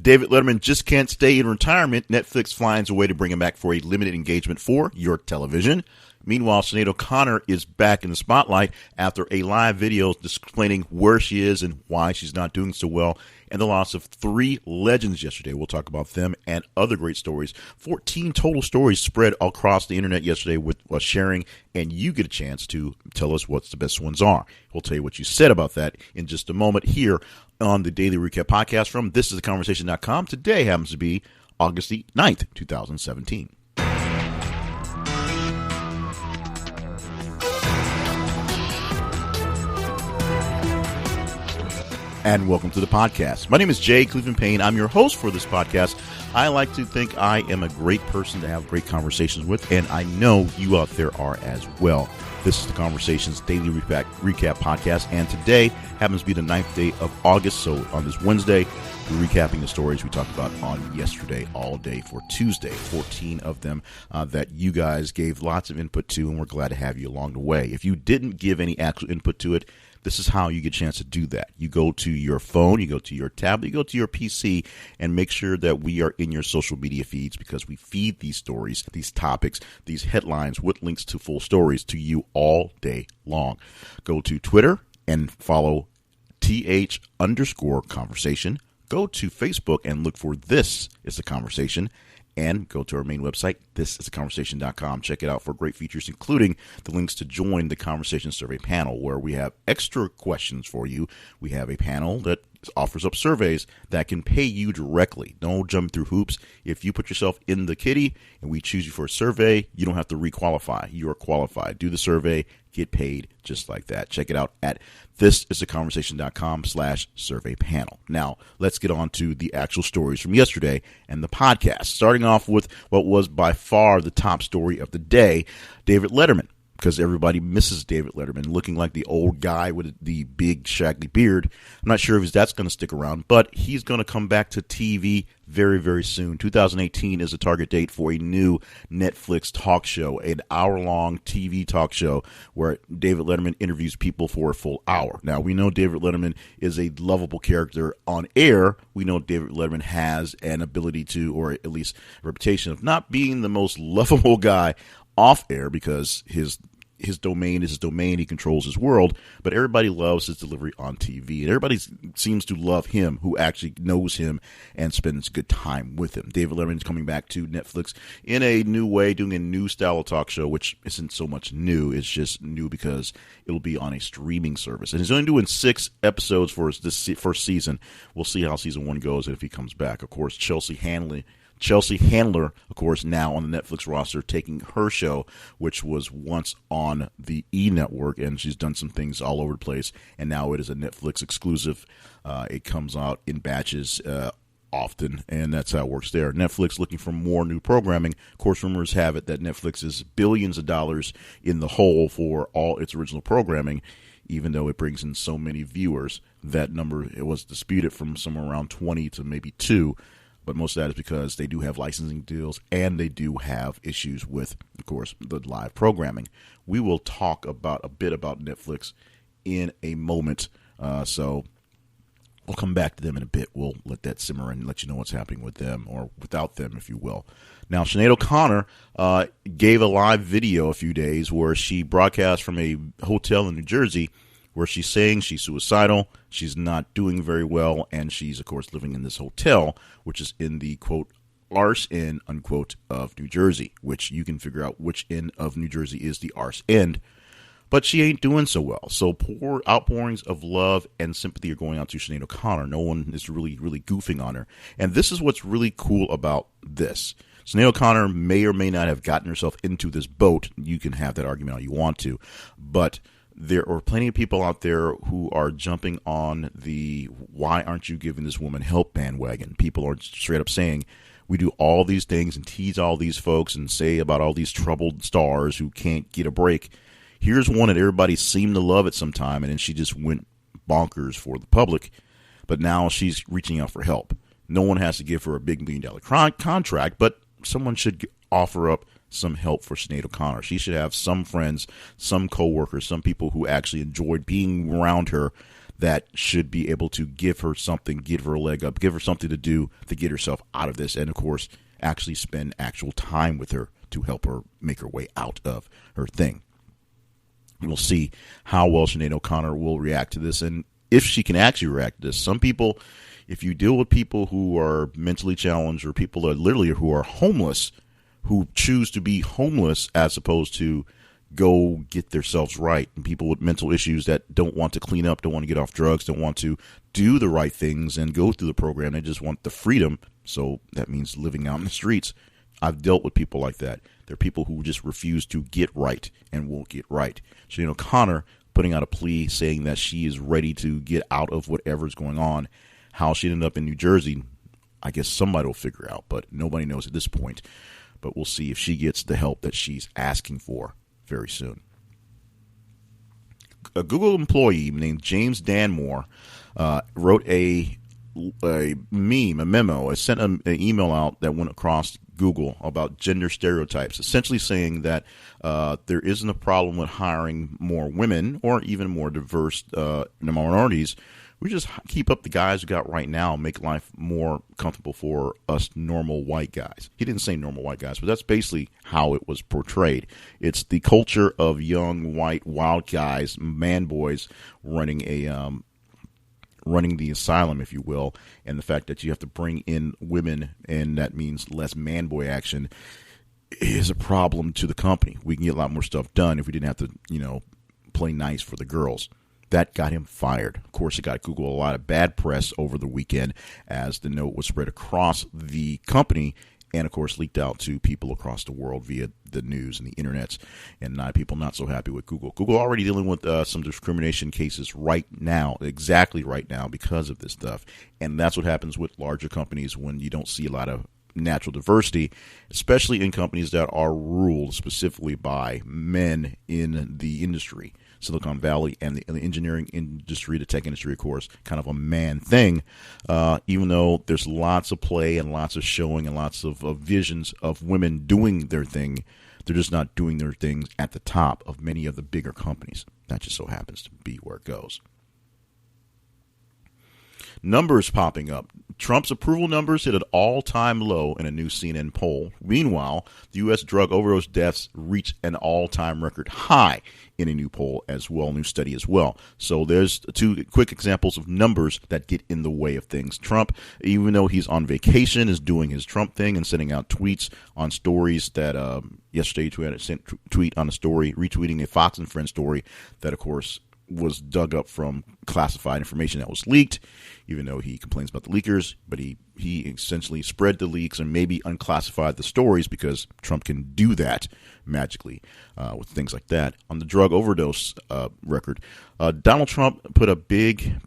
David Letterman just can't stay in retirement. Netflix finds a way to bring him back for a limited engagement for your television. Meanwhile, Sinead O'Connor is back in the spotlight after a live video explaining where she is and why she's not doing so well, and the loss of 3 legends yesterday. We'll talk about them and other great stories. 14 total stories spread across the internet yesterday with sharing, and you get a chance to tell us what the best ones are. We'll tell you what you said about that in just a moment here on the Daily Recap Podcast from thisistheconversation.com. Today happens to be August the 9th, 2017. And welcome to the podcast. My name is Jay Cleveland Payne. I'm your host for this podcast. I like to think I am a great person to have great conversations with, and I know you out there are as well. This is the Conversations Daily Recap Podcast, and today happens to be the 9th day of August. So on this Wednesday, we're recapping the stories we talked about on yesterday all day for Tuesday. 14 of them that you guys gave lots of input to, and we're glad to have you along the way. If you didn't give any actual input to it, this is how you get a chance to do that. You go to your phone, you go to your tablet, you go to your PC, and make sure that we are in your social media feeds, because we feed these stories, these topics, these headlines with links to full stories to you all day long. Go to Twitter and follow th_conversation. Go to Facebook and look for This Is the Conversation. And go to our main website, thisistheconversation.com. Check it out for great features, including the links to join the Conversation Survey panel, where we have extra questions for you. We have a panel that offers up surveys that can pay you directly. Don't jump through hoops. If you put yourself in the kitty and we choose you for a survey, you don't have to requalify. You are qualified. Do the survey, get paid just like that. Check it out at thisistheconversation.com/survey panel. Now, let's get on to the actual stories from yesterday and the podcast. Starting off with what was by far the top story of the day, David Letterman. Because everybody misses David Letterman looking like the old guy with the big shaggy beard. I'm not sure if that's going to stick around, but he's going to come back to TV very, very soon. 2018 is a target date for a new Netflix talk show, an hour-long TV talk show where David Letterman interviews people for a full hour. Now, we know David Letterman is a lovable character on air. We know David Letterman has an ability to, or at least a reputation of not being the most lovable guy off air, because his domain is his domain. He controls his world, but everybody loves his delivery on TV, and everybody seems to love him who actually knows him and spends good time with him. David Letterman is coming back to Netflix in a new way, doing a new style of talk show, which isn't so much new. It's just new because it'll be on a streaming service, and he's only doing 6 episodes for this first season. We'll see how season 1 goes and if he comes back. Of course, Chelsea Handler, of course, now on the Netflix roster, taking her show, which was once on the E! Network, and she's done some things all over the place, and now it is a Netflix exclusive. It comes out in batches often, and that's how it works there. Netflix looking for more new programming. Of course, rumors have it that Netflix is billions of dollars in the hole for all its original programming, even though it brings in so many viewers. That number, it was disputed from somewhere around 20 to maybe 2. But most of that is because they do have licensing deals, and they do have issues with, of course, the live programming. We will talk a bit about Netflix in a moment, so we'll come back to them in a bit. We'll let that simmer and let you know what's happening with them, or without them, if you will. Now, Sinead O'Connor gave a live video a few days where she broadcast from a hotel in New Jersey, where she's saying she's suicidal, she's not doing very well, and she's, of course, living in this hotel, which is in the, quote, arse end, unquote, of New Jersey, which you can figure out which end of New Jersey is the arse end. But she ain't doing so well. So outpourings of love and sympathy are going out to Sinead O'Connor. No one is really, really goofing on her. And this is what's really cool about this. Sinead O'Connor may or may not have gotten herself into this boat. You can have that argument all you want to. But there are plenty of people out there who are jumping on the "why aren't you giving this woman help" bandwagon. People are straight up saying, we do all these things and tease all these folks and say about all these troubled stars who can't get a break. Here's one that everybody seemed to love at some time, and then she just went bonkers for the public. But now she's reaching out for help. No one has to give her a big $1 million contract, but someone should offer up some help for Sinead O'Connor. She should have some friends, some coworkers, some people who actually enjoyed being around her that should be able to give her something, give her a leg up, give her something to do to get herself out of this, and of course, actually spend actual time with her to help her make her way out of her thing. We'll see how well Sinead O'Connor will react to this, and if she can actually react to this. Some people, if you deal with people who are mentally challenged or people that literally who are homeless, who choose to be homeless as opposed to go get themselves right, and people with mental issues that don't want to clean up, don't want to get off drugs, don't want to do the right things and go through the program, they just want the freedom, so that means living out in the streets. I've dealt with people like that. There are people who just refuse to get right and won't get right. Sinead O'Connor putting out a plea saying that she is ready to get out of whatever's going on. How she ended up in New Jersey, I guess somebody will figure out, but nobody knows at this point. But we'll see if she gets the help that she's asking for very soon. A Google employee named James Danmore wrote a memo, sent an email out that went across Google about gender stereotypes, essentially saying that there isn't a problem with hiring more women or even more diverse minorities. We just keep up the guys we got right now, make life more comfortable for us normal white guys. He didn't say normal white guys, but that's basically how it was portrayed. It's the culture of young white wild guys, man boys, running the asylum, if you will, and the fact that you have to bring in women, and that means less man boy action, is a problem to the company. We can get a lot more stuff done if we didn't have to, play nice for the girls. That got him fired. Of course, it got Google a lot of bad press over the weekend as the note was spread across the company and, of course, leaked out to people across the world via the news and the internets, and people not so happy with Google. Google already dealing with some discrimination cases right now, exactly right now, because of this stuff. And that's what happens with larger companies when you don't see a lot of natural diversity, especially in companies that are ruled specifically by men in the industry. Silicon Valley and the engineering industry, the tech industry, of course, kind of a man thing, even though there's lots of play and lots of showing and lots of visions of women doing their thing. They're just not doing their things at the top of many of the bigger companies. That just so happens to be where it goes. Numbers popping up. Trump's approval numbers hit an all-time low in a new CNN poll. Meanwhile, the U.S. drug overdose deaths reached an all-time record high in a new poll as well, new study as well. So there's two quick examples of numbers that get in the way of things. Trump, even though he's on vacation, is doing his Trump thing and sending out tweets on stories that yesterday he had a tweet on a story, retweeting a Fox and Friends story that, of course, was dug up from classified information that was leaked, even though he complains about the leakers, but he essentially spread the leaks and maybe unclassified the stories because Trump can do that magically with things like that. On the drug overdose record, Donald Trump put a big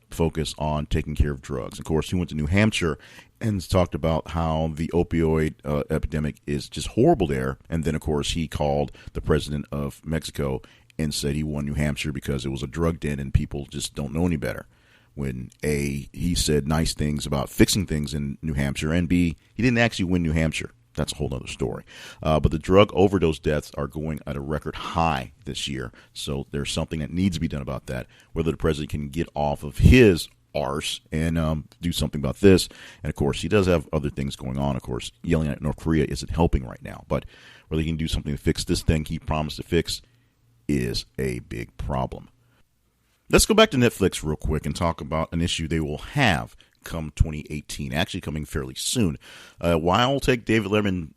focus on taking care of drugs. Of course, he went to New Hampshire and talked about how the opioid epidemic is just horrible there. And then, of course, he called the president of Mexico and said he won New Hampshire because it was a drug den and people just don't know any better. When A, he said nice things about fixing things in New Hampshire, and B, he didn't actually win New Hampshire. That's a whole other story. But the drug overdose deaths are going at a record high this year. So there's something that needs to be done about that. Whether the president can get off of his arse and do something about this. And, of course, he does have other things going on. Of course, yelling at North Korea isn't helping right now. But whether he can do something to fix this thing he promised to fix is a big problem. Let's go back to Netflix real quick and talk about an issue they will have come 2018, actually coming fairly soon. Why it'll take David Letterman,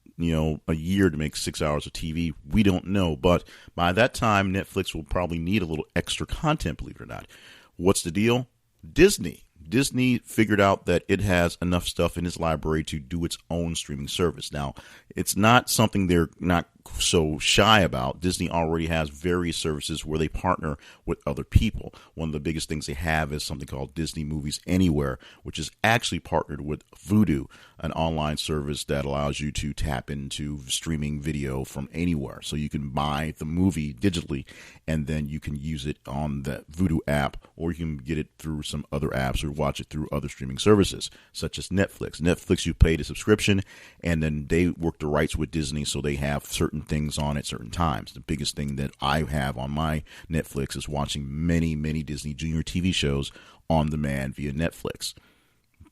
a year to make 6 hours of TV, we don't know. But by that time, Netflix will probably need a little extra content, believe it or not. What's the deal? Disney figured out that it has enough stuff in its library to do its own streaming service. Now, it's not something they're not so shy about. Disney already has various services where they partner with other people. One of the biggest things they have is something called Disney Movies Anywhere, which is actually partnered with Vudu, an online service that allows you to tap into streaming video from anywhere. So you can buy the movie digitally and then you can use it on the Vudu app, or you can get it through some other apps, or watch it through other streaming services, such as Netflix. Netflix, you pay the subscription, and then they work the rights with Disney, so they have certain things on at certain times. The biggest thing that I have on my Netflix is watching many, many Disney Junior TV shows on demand via Netflix.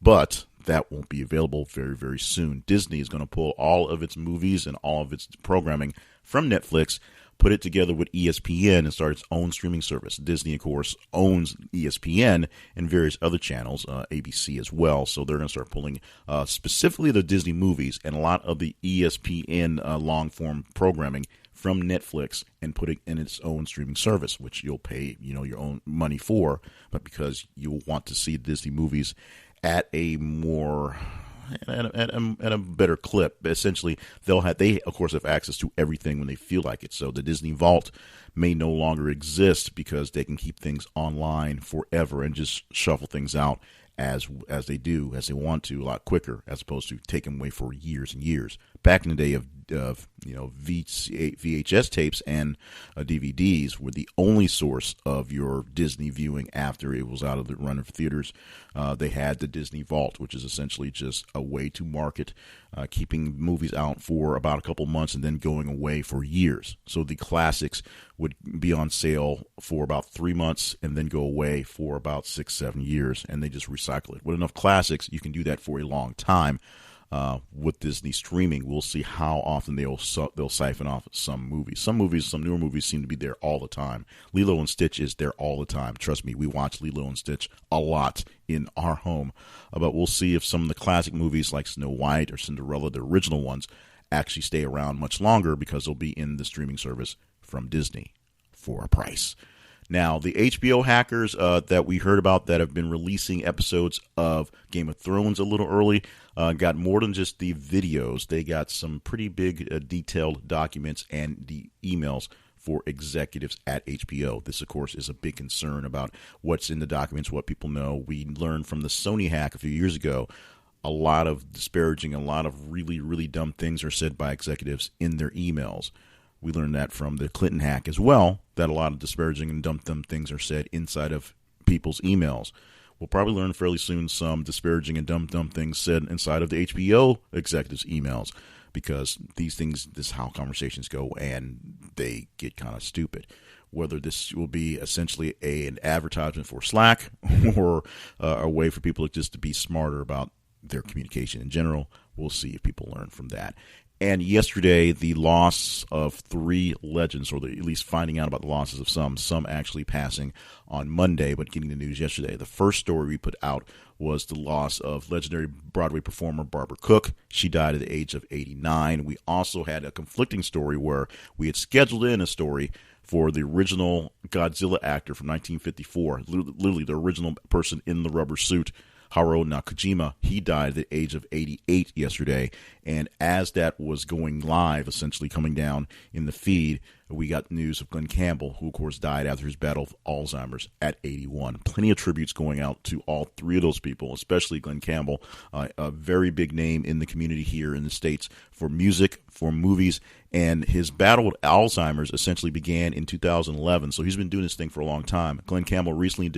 But that won't be available very, very soon. Disney is going to pull all of its movies and all of its programming from Netflix, put it together with ESPN, and start its own streaming service. Disney, of course, owns ESPN and various other channels, ABC as well. So they're going to start pulling specifically the Disney movies and a lot of the ESPN long-form programming from Netflix and put it in its own streaming service, which you'll pay, your own money for, but because you want to see Disney movies at a more at a better clip. Essentially, they of course have access to everything when they feel like it. So the Disney Vault may no longer exist because they can keep things online forever and just shuffle things out as they want to, a lot quicker, as opposed to taking away for years and years. Back in the day of VHS tapes and DVDs were the only source of your Disney viewing after it was out of the run of theaters. They had the Disney Vault, which is essentially just a way to market keeping movies out for about a couple months and then going away for years. So the classics would be on sale for about 3 months and then go away for about 6-7 years, and they just recycle it. With enough classics, you can do that for a long time. With Disney streaming, we'll see how often they'll siphon off some movies. Some newer movies seem to be there all the time. Lilo and Stitch is there all the time. Trust me, we watch Lilo and Stitch a lot in our home. But we'll see if some of the classic movies like Snow White or Cinderella, the original ones, actually stay around much longer because they'll be in the streaming service from Disney for a price. Now, the HBO hackers that we heard about that have been releasing episodes of Game of Thrones a little early got more than just the videos. They got some pretty big detailed documents and the emails for executives at HBO. This, of course, is a big concern about what's in the documents, what people know. We learned from the Sony hack a few years ago, a lot of disparaging, a lot of really, really dumb things are said by executives in their emails. We learned that from the Clinton hack as well, that a lot of disparaging and dumb things are said inside of people's emails. We'll probably learn fairly soon some disparaging and dumb things said inside of the HBO executives' emails, because these things, this is how conversations go, and they get kind of stupid. Whether this will be essentially an advertisement for Slack or a way for people just to be smarter about their communication in general, we'll see if people learn from that. And yesterday, the loss of 3 legends, or at least finding out about the losses of some actually passing on Monday, but getting the news yesterday. The first story we put out was the loss of legendary Broadway performer Barbara Cook. She died at the age of 89. We also had a conflicting story where we had scheduled in a story for the original Godzilla actor from 1954, literally the original person in the rubber suit, Haruo Nakajima. He died at the age of 88 yesterday, and as that was going live, essentially coming down in the feed, we got news of Glen Campbell, who of course died after his battle of Alzheimer's at 81. Plenty of tributes going out to all 3 of those people, especially Glen Campbell, a very big name in the community here in the States for music, for movies, and his battle with Alzheimer's essentially began in 2011. So he's been doing this thing for a long time. Glen Campbell recently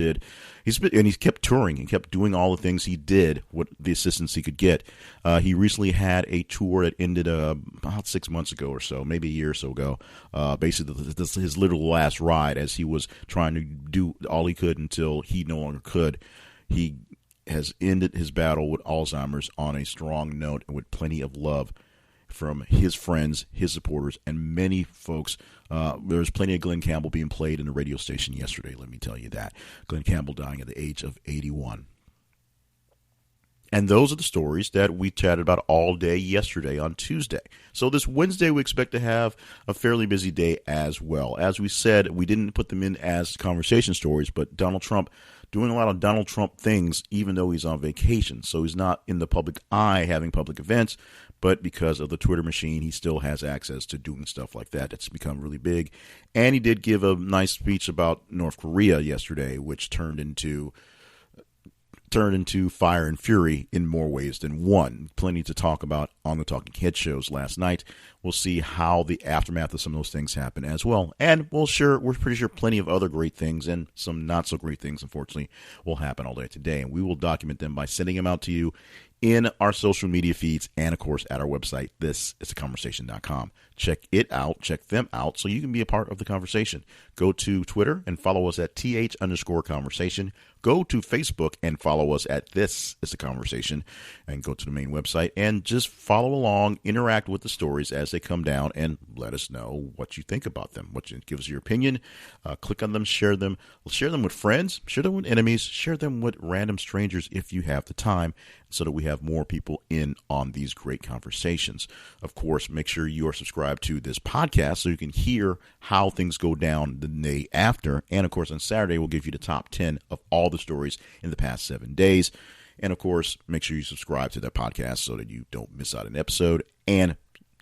he kept touring and kept doing all the things he did with the assistance he could get. He recently had a tour that ended about 6 months ago or so, maybe a year or so ago. Basically, this is his literal last ride as he was trying to do all he could until he no longer could. He has ended his battle with Alzheimer's on a strong note and with plenty of love from his friends, his supporters, and many folks. There's plenty of Glen Campbell being played in the radio station yesterday, let me tell you that. Glen Campbell dying at the age of 81. And those are the stories that we chatted about all day yesterday on Tuesday. So this Wednesday, we expect to have a fairly busy day as well. As we said, we didn't put them in as conversation stories, but Donald Trump doing a lot of Donald Trump things, even though he's on vacation. So he's not in the public eye having public events, but because of the Twitter machine, he still has access to doing stuff like that. It's become really big. And he did give a nice speech about North Korea yesterday, which turned into turned into fire and fury in more ways than one. Plenty to talk about on the Talking Head shows last night. We'll see how the aftermath of some of those things happen as well. And we're pretty sure plenty of other great things and some not so great things, unfortunately, will happen all day today. And we will document them by sending them out to you in our social media feeds and, of course, at our website, thisisaconversation.com. Check it out. Check them out so you can be a part of the conversation. Go to Twitter and follow us at th_conversation. Go to Facebook and follow us at This Is the Conversation, and go to the main website and just follow along, interact with the stories as they come down, and let us know what you think about them. Give us your opinion. Click on them, share them with friends, share them with enemies, share them with random strangers if you have the time, so that we have more people in on these great conversations. Of course, make sure you are subscribed to this podcast so you can hear how things go down the day after. And of course, on Saturday, we'll give you the top 10 of all the stories in the past 7 days. And of course, make sure you subscribe to that podcast so that you don't miss out an episode. And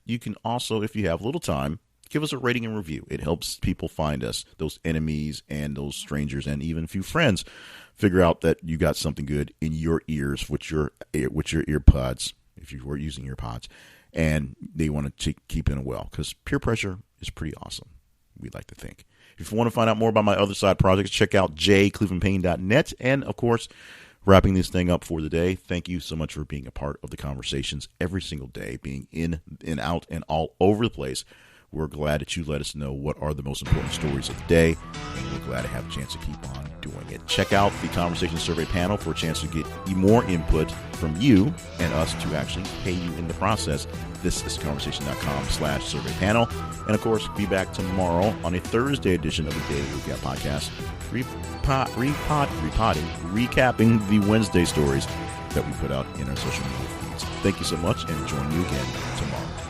you can also, if you have a little time, give us a rating and review. It helps people find us, those enemies and those strangers and even a few friends, figure out that you got something good in your ears with your earpods, if you were using earpods, and they want to keep in well, because peer pressure is pretty awesome, we'd like to think. If you want to find out more about my other side projects, check out jclevelandpayne.net. And, of course, wrapping this thing up for the day, thank you so much for being a part of the conversations every single day, being in and out and all over the place. We're glad that you let us know what are the most important stories of the day, and we're glad to have a chance to keep on doing it. Check out the Conversation Survey panel for a chance to get more input from you and us to actually pay you in the process. This is conversation.com/survey panel. And, of course, be back tomorrow on a Thursday edition of the Daily Recap Podcast, recapping the Wednesday stories that we put out in our social media feeds. Thank you so much, and join you again tomorrow.